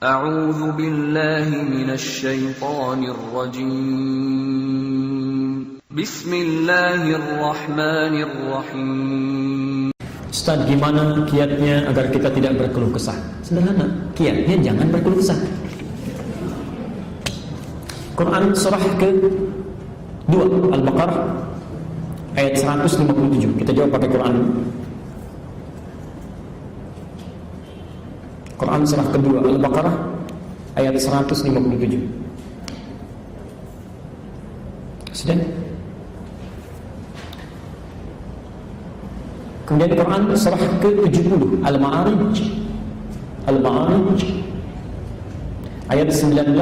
A'udzu billahi minasy syaithanir rajim. Bismillahirrahmanirrahim. Ustaz, gimana kiatnya agar kita tidak berkeluh kesah? Sederhana, kiatnya jangan berkeluh kesah. Quran surah ke-2 Al-Baqarah ayat 157. Kita jawab pakai Quran. Quran surah kedua Al-Baqarah ayat 157. Sudah? Kemudian Quran surah ke-70 Al-Ma'arij ayat 19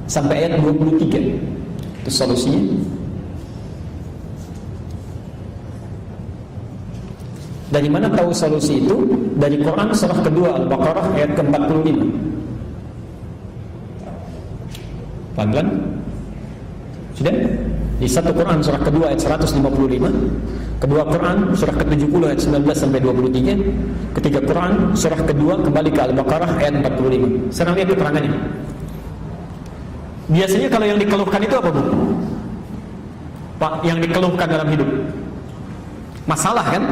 sampai ayat 23. Itu solusinya. Dari mana tahu solusi itu? Dari Quran surah kedua Al-Baqarah ayat ke-45. Pelan-pelan. Sudah? Di satu Quran surah kedua ayat 155, kedua Quran surah ke-70 ayat 19 sampai 23, ketiga Quran surah kedua kembali ke Al-Baqarah ayat 45. Sekarang lihat keterangannya. Biasanya kalau yang dikeluhkan itu apa, Bu? Pak, yang dikeluhkan dalam hidup masalah kan?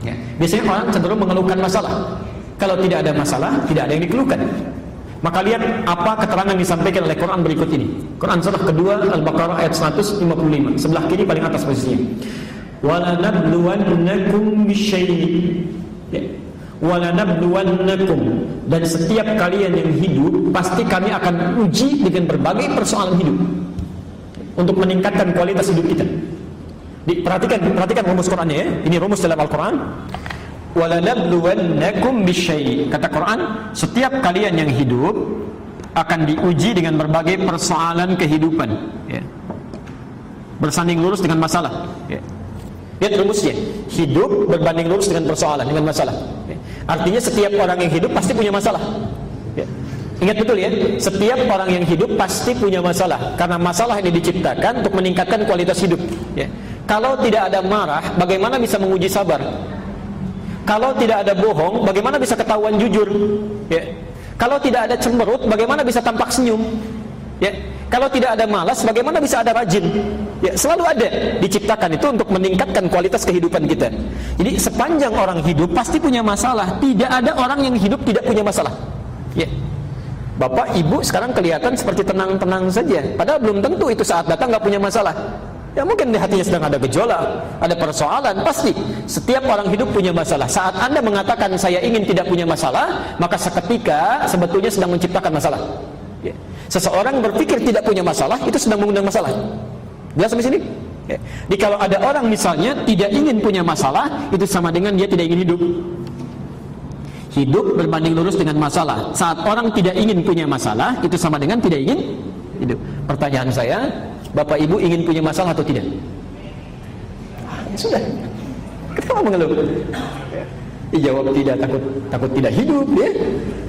Ya. Biasanya orang cenderung mengeluhkan masalah. Kalau tidak ada masalah, tidak ada yang dikeluhkan. Maka lihat apa keterangan disampaikan oleh Quran berikut ini. Quran surah kedua Al-Baqarah ayat 155. Sebelah kiri paling atas posisinya. Walanabluwannakum bisyai'in. Ya. Walanabluwannakum, dan setiap kalian yang hidup pasti kami akan uji dengan berbagai persoalan hidup untuk meningkatkan kualitas hidup kita. Perhatikan rumus Qurannya ya. Ini rumus dalam Al-Quran. Walanabluwannakum bisyai'in. Kata Quran, setiap kalian yang hidup akan diuji dengan berbagai persoalan kehidupan, ya. Bersanding lurus dengan masalah, ya. Lihat rumusnya. Hidup berbanding lurus dengan persoalan, dengan masalah, ya. Artinya setiap orang yang hidup pasti punya masalah, ya. Ingat betul ya, setiap orang yang hidup pasti punya masalah, karena masalah ini diciptakan untuk meningkatkan kualitas hidup, ya. Kalau tidak ada marah, bagaimana bisa menguji sabar? Kalau tidak ada bohong, bagaimana bisa ketahuan jujur? Ya. Kalau tidak ada cemberut, bagaimana bisa tampak senyum? Ya. Kalau tidak ada malas, bagaimana bisa ada rajin? Ya, selalu ada, diciptakan itu untuk meningkatkan kualitas kehidupan kita. Jadi sepanjang orang hidup pasti punya masalah. Tidak ada orang yang hidup tidak punya masalah. Ya. Bapak, ibu sekarang kelihatan seperti tenang-tenang saja, padahal belum tentu itu saat datang nggak punya masalah. Ya mungkin di hatinya sedang ada gejolak, ada persoalan. Pasti setiap orang hidup punya masalah. Saat Anda mengatakan saya ingin tidak punya masalah, maka seketika sebetulnya sedang menciptakan masalah, ya. Seseorang berpikir tidak punya masalah, itu sedang mengundang masalah. Jelas sampai sini? Ya. Jadi kalau ada orang misalnya tidak ingin punya masalah, itu sama dengan dia tidak ingin hidup. Hidup berbanding lurus dengan masalah. Saat orang tidak ingin punya masalah, itu sama dengan tidak ingin hidup. Pertanyaan saya, Bapak Ibu ingin punya masalah atau tidak? Ya sudah. Kenapa mengeluh? Dijawab tidak, takut tidak hidup, ya.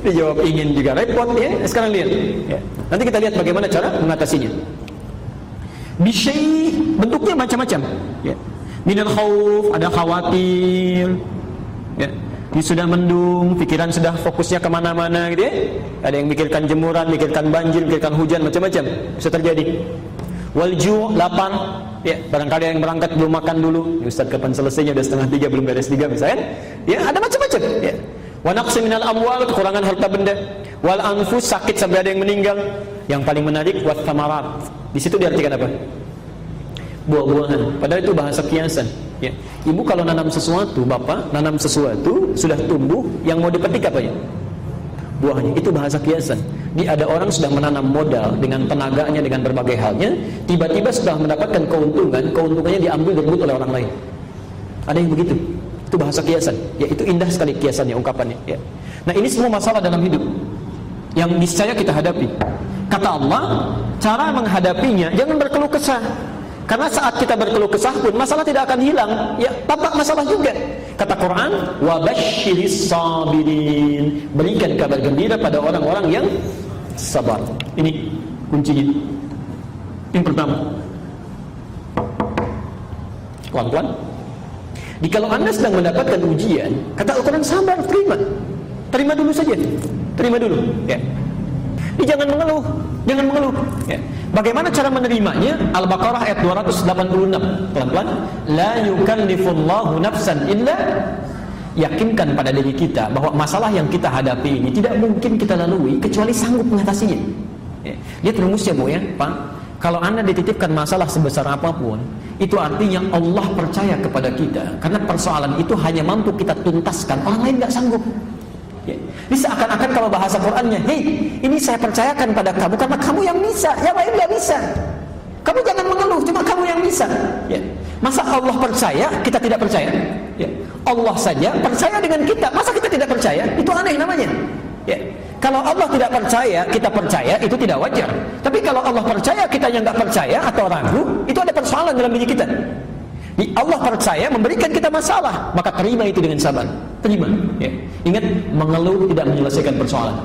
Dijawab ingin juga repot, ya. Sekarang lihat, ya. Nanti kita lihat bagaimana cara mengatasinya. Bisyai, bentuknya macam-macam, ya. Minal khauf, ada khawatir, ya. Dia sudah mendung, pikiran sudah fokusnya kemana-mana, gitu ya. Ada yang mikirkan jemuran, mikirkan banjir, mikirkan hujan, macam-macam bisa terjadi. Walju, lapar, ya. Barangkali yang berangkat belum makan dulu. Ustaz, kapan selesainya? Udah 2:30, belum beres 3 misalnya. Ya, ada macam-macam, ya. Wa naqsi minal amwal, kekurangan harta benda. Wal anfus, sakit sampai ada yang meninggal. Yang paling menarik, wat thamarat. Di situ diartikan apa? Buah-buahan. Padahal itu bahasa kiasan, ya. Ibu kalau nanam sesuatu, bapak nanam sesuatu, sudah tumbuh, yang mau dipetik apa ya? Buahnya. Itu bahasa kiasan. Di ada orang sudah menanam modal dengan tenaganya, dengan berbagai halnya, tiba-tiba setelah mendapatkan keuntungan, keuntungannya diambil direbut oleh orang lain. Ada yang begitu. Itu bahasa kiasan. Ya, itu indah sekali kiasannya, ungkapannya, ya. Nah, ini semua masalah dalam hidup yang niscaya kita hadapi. Kata Allah, cara menghadapinya jangan berkeluh kesah. Karena saat kita berkeluh kesah pun masalah tidak akan hilang, ya, tampak masalah juga. Kata Quran, wa basyiris sabirin, berikan kabar gembira pada orang-orang yang sabar. Ini kuncinya. Yang pertama, kawan-kawan, kalau Anda sedang mendapatkan ujian, kata Al-Quran, sabar, terima. Terima dulu saja. Terima dulu, ya. Ini jangan mengeluh, jangan mengeluh, ya. Bagaimana cara menerimanya? Al-Baqarah ayat 286. Pelan-pelan. La yukallifullahu nafsan illa, yakinkan pada diri kita bahwa masalah yang kita hadapi ini tidak mungkin kita lalui kecuali sanggup mengatasinya. Ya. Lihat rumusnya, Bu, ya, Pak. Kalau Anda dititipkan masalah sebesar apapun, itu artinya Allah percaya kepada kita. Karena persoalan itu hanya mampu kita tuntaskan, orang lain nggak sanggup. Ya. Ini seakan-akan kalau bahasa Qur'annya, hei, ini saya percayakan pada kamu karena kamu yang bisa, yang lain nggak bisa. Kamu jangan mengeluh, cuma kamu yang bisa. Ya. Masa Allah percaya, kita tidak percaya? Ya. Allah saja percaya dengan kita, masa kita tidak percaya? Itu aneh namanya. Ya. Kalau Allah tidak percaya, kita percaya, itu tidak wajar. Tapi kalau Allah percaya, kita yang nggak percaya atau ragu, itu ada persoalan dalam diri kita. Allah percaya memberikan kita masalah, maka terima itu dengan sabar. Terima. Ya. Ingat, mengeluh tidak menyelesaikan persoalan.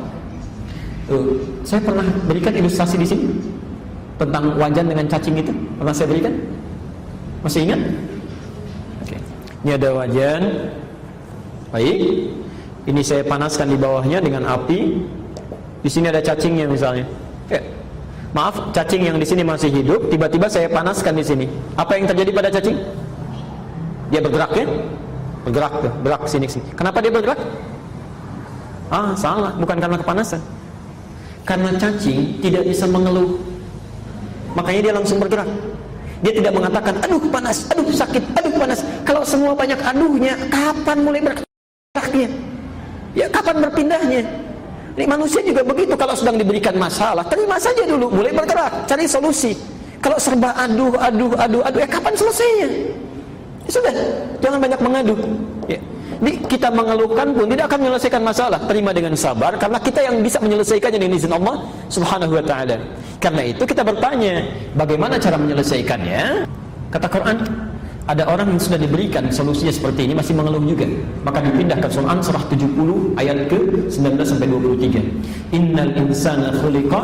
Saya pernah berikan ilustrasi di sini tentang wajan dengan cacing itu. Pernah saya berikan? Masih ingat? Oke. Ini ada wajan. Baik. Ini saya panaskan di bawahnya dengan api. Di sini ada cacingnya misalnya. Ya. Maaf, cacing yang di sini masih hidup. Tiba-tiba saya panaskan di sini. Apa yang terjadi pada cacing? Dia bergerak, ya? Bergerak sini. Kenapa dia bergerak? Salah, bukan karena kepanasan. Karena cacing tidak bisa mengeluh. Makanya dia langsung bergerak. Dia tidak mengatakan, aduh panas, aduh sakit, aduh panas. Kalau semua banyak aduhnya, kapan mulai bergeraknya? Ya, kapan berpindahnya? Ini manusia juga begitu, kalau sedang diberikan masalah, terima saja dulu, mulai bergerak, cari solusi. Kalau serba aduh, kapan selesainya? Ya sudah, jangan banyak mengadu. Ya. Jadi kita mengeluhkan pun tidak akan menyelesaikan masalah. Terima dengan sabar, karena kita yang bisa menyelesaikannya dengan izin Allah Subhanahu wa ta'ala. Karena itu kita bertanya, bagaimana cara menyelesaikannya? Kata Quran, ada orang yang sudah diberikan solusinya seperti ini masih mengeluh juga, maka dipindah ke Quran surah 70 ayat ke 19 sampai 23. Innal insana khuliqa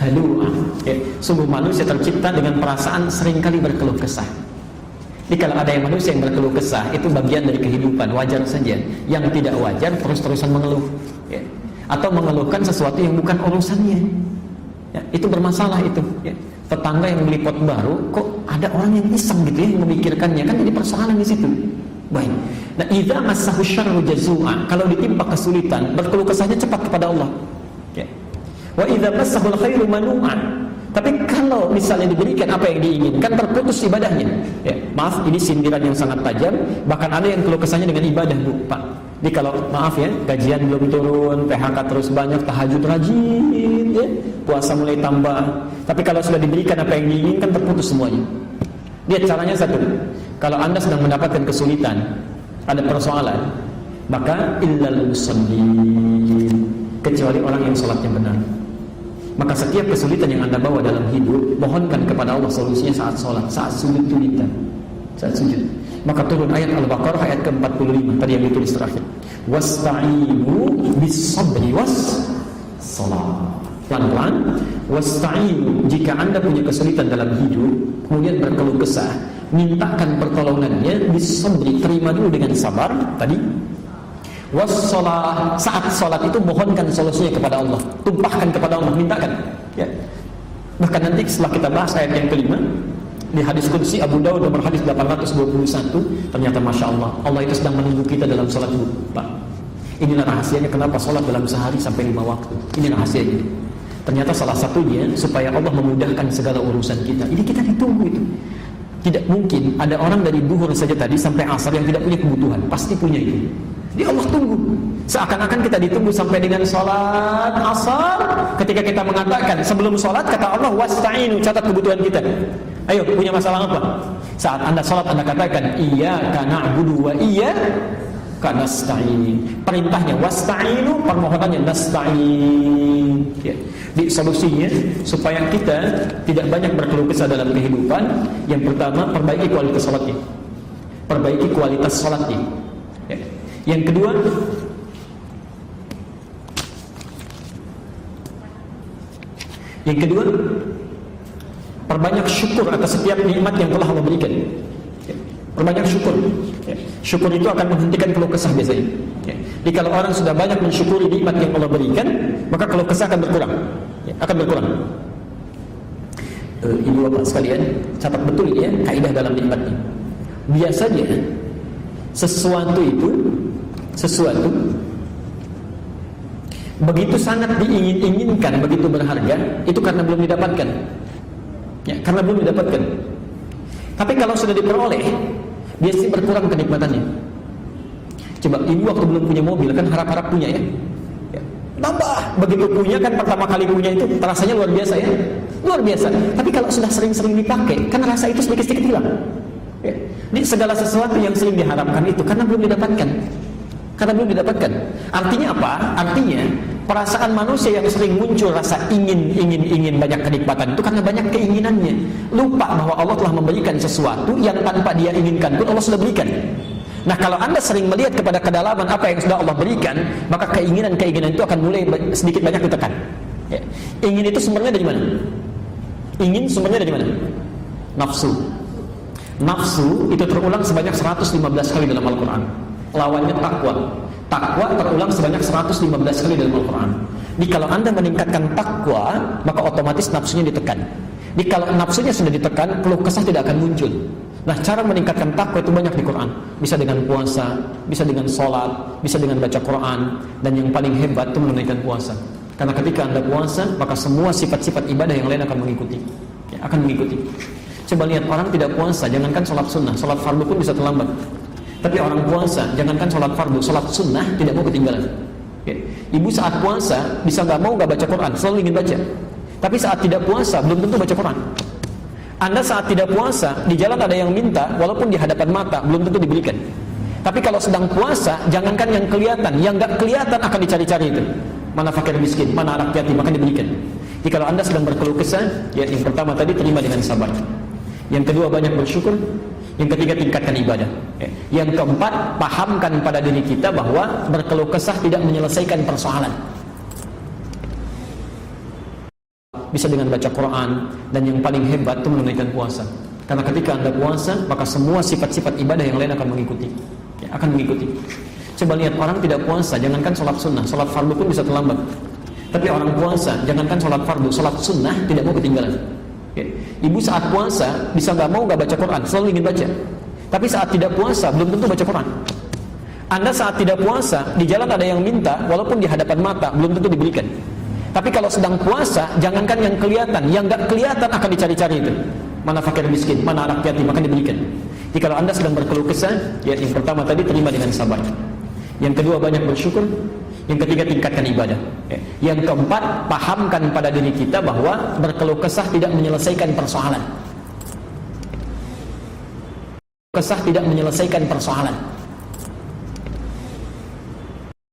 halu'a. Ya, sungguh manusia tercipta dengan perasaan seringkali berkeluh kesah. Jadi kalau ada yang manusia yang berkeluh kesah, itu bagian dari kehidupan, wajar saja. Yang tidak wajar terus-terusan mengeluh, ya. Atau mengeluhkan sesuatu yang bukan urusannya, ya, itu bermasalah itu, ya. Tetangga yang beli pot baru, kok ada orang yang iseng gitu ya, yang memikirkannya, kan jadi persoalan di situ. Baik. Nah, idza massahu syarru jazua, kalau ditimpa kesulitan, berkeluh kesahnya cepat kepada Allah. Ya. Wa idza massahu khairu manu'a. Tapi kalau misalnya diberikan apa yang diinginkan, terputus ibadahnya. Ya, maaf, ini sindiran yang sangat tajam. Bahkan ada yang keluh kesahnya dengan ibadah, Bu, Pak. Jadi kalau maaf ya, gajian belum turun, PHK terus banyak, tahajud rajin, ya, puasa mulai tambah. Tapi kalau sudah diberikan apa yang diinginkan, terputus semuanya. Lihat caranya satu. Kalau Anda sedang mendapatkan kesulitan, ada persoalan, maka illal musallin, kecuali orang yang sholatnya benar. Maka setiap kesulitan yang Anda bawa dalam hidup, mohonkan kepada Allah solusinya saat sholat, saat sujud tulitan, saat sujud. Maka turun ayat Al-Baqarah ayat ke-45 tadi yang ditulis terakhir. Wasta'inu bis-sabri was-salat. Pelan-pelan. Wasta'inu, jika Anda punya kesulitan dalam hidup, kemudian berkeluh kesah, mintakan pertolongannya bis-sabri, terima dulu dengan sabar tadi. Wassalah, saat salat itu mohonkan solusinya kepada Allah, tumpahkan kepada Allah, mintakan, ya. Bahkan nanti setelah kita bahas ayat yang kelima di hadis qudsi Abu Dawud nomor hadis 821, ternyata Masya Allah, Allah itu sedang menunggu kita dalam salat, Pak. Inilah rahasianya kenapa salat dalam sehari sampai 5 waktu. Ini rahasianya. Ternyata salah satunya supaya Allah memudahkan segala urusan kita. Ini kita ditunggu itu. Tidak mungkin ada orang dari duhur saja tadi sampai asar yang tidak punya kebutuhan, pasti punya itu. Jadi Allah tunggu. Seakan-akan kita ditunggu sampai dengan sholat asar. Ketika kita mengatakan sebelum sholat, kata Allah, wasta'inu, catat kebutuhan kita. Ayo, punya masalah apa? Saat Anda sholat, Anda katakan, iyyaka na'budu wa iyyaka nasta'in. Perintahnya wasta'inu, permohonannya nasta'in. Ya. Di solusinya supaya kita tidak banyak berkeluh kesah dalam kehidupan. Yang pertama, perbaiki kualitas sholatnya. Perbaiki kualitas sholatnya. Ya. Yang kedua, perbanyak syukur atas setiap nikmat yang telah Allah berikan. Perbanyak syukur. Syukur itu akan menghentikan keluh kesah biasanya. Ya. Jadi kalau orang sudah banyak mensyukuri nikmat yang Allah berikan, maka keluh kesah akan berkurang. Ya, akan berkurang. Ibu bapak sekalian, catat betul ya kaidah dalam nikmat ini. Biasanya sesuatu begitu sangat diingin-inginkan, begitu berharga, itu karena belum didapatkan. Ya, karena belum didapatkan. Tapi kalau sudah diperoleh, biasanya berkurang kenikmatannya. Coba ibu waktu belum punya mobil kan harap-harap punya ya. Nambah, begitu punya kan pertama kali punya itu rasanya luar biasa ya, luar biasa. Tapi kalau sudah sering-sering dipakai, kan rasa itu sedikit-sedikit hilang. Ya. Jadi segala sesuatu yang sering diharapkan itu karena belum didapatkan, karena belum didapatkan. Artinya apa? Artinya perasaan manusia yang sering muncul rasa ingin banyak kenikmatan itu karena banyak keinginannya. Lupa bahwa Allah telah memberikan sesuatu yang tanpa dia inginkan pun Allah sudah berikan. Nah, kalau Anda sering melihat kepada kedalaman apa yang sudah Allah berikan, maka keinginan-keinginan itu akan mulai sedikit banyak ditekan. Ya. Ingin itu sumbernya dari mana? Ingin sumbernya dari mana? Nafsu. Nafsu itu terulang sebanyak 115 kali dalam Al-Quran. Lawannya takwa. Takwa terulang sebanyak 115 kali dalam Al-Quran. Jadi kalau Anda meningkatkan takwa, maka otomatis nafsunya ditekan. Jadi kalau nafsunya sudah ditekan, keluh kesah tidak akan muncul. Nah, cara meningkatkan takwa itu banyak di Quran. Bisa dengan puasa, bisa dengan sholat, bisa dengan baca Quran, dan yang paling hebat itu menunaikan puasa. Karena ketika Anda puasa, maka semua sifat-sifat ibadah yang lain akan mengikuti. Ya, akan mengikuti. Coba lihat orang tidak puasa, jangankan sholat sunnah, sholat fardu pun bisa terlambat. Tapi orang puasa, jangankan sholat fardu, sholat sunnah tidak mau ketinggalan. Ya. Ibu saat puasa bisa nggak baca Quran, selalu ingin baca. Tapi saat tidak puasa belum tentu baca Quran. Anda saat tidak puasa, di jalan ada yang minta, walaupun di hadapan mata, belum tentu diberikan. Tapi kalau sedang puasa, jangankan yang kelihatan, yang gak kelihatan akan dicari-cari itu. Mana fakir miskin, mana anak yatim, akan diberikan. Jadi kalau Anda sedang berkeluh kesah, ya yang pertama tadi terima dengan sabar. Yang kedua banyak bersyukur. Yang ketiga tingkatkan ibadah. Ya. Yang keempat, pahamkan pada diri kita bahwa berkeluh kesah tidak menyelesaikan persoalan. Bisa dengan baca Quran, dan yang paling hebat itu menunaikan puasa. Karena ketika Anda puasa, maka semua sifat-sifat ibadah yang lain akan mengikuti. Ya, akan mengikuti. Coba lihat orang tidak puasa, jangankan sholat sunnah, sholat fardu pun bisa terlambat. Tapi orang puasa, jangankan sholat fardu, sholat sunnah tidak mau ketinggalan. Ya. Ibu saat puasa bisa nggak baca Quran, selalu ingin baca. Tapi saat tidak puasa belum tentu baca Quran. Anda saat tidak puasa di jalan ada yang minta, walaupun di hadapan mata belum tentu diberikan. Tapi kalau sedang puasa, jangankan yang kelihatan, yang nggak kelihatan akan dicari-cari itu. Mana fakir miskin, mana anak yatim, akan diberikan. Jadi kalau Anda sedang berkeluh kesah, ya yang pertama tadi terima dengan sabar. Yang kedua banyak bersyukur. Yang ketiga tingkatkan ibadah. Ya. Yang keempat, pahamkan pada diri kita bahwa berkeluh kesah tidak menyelesaikan persoalan. Kesah tidak menyelesaikan persoalan.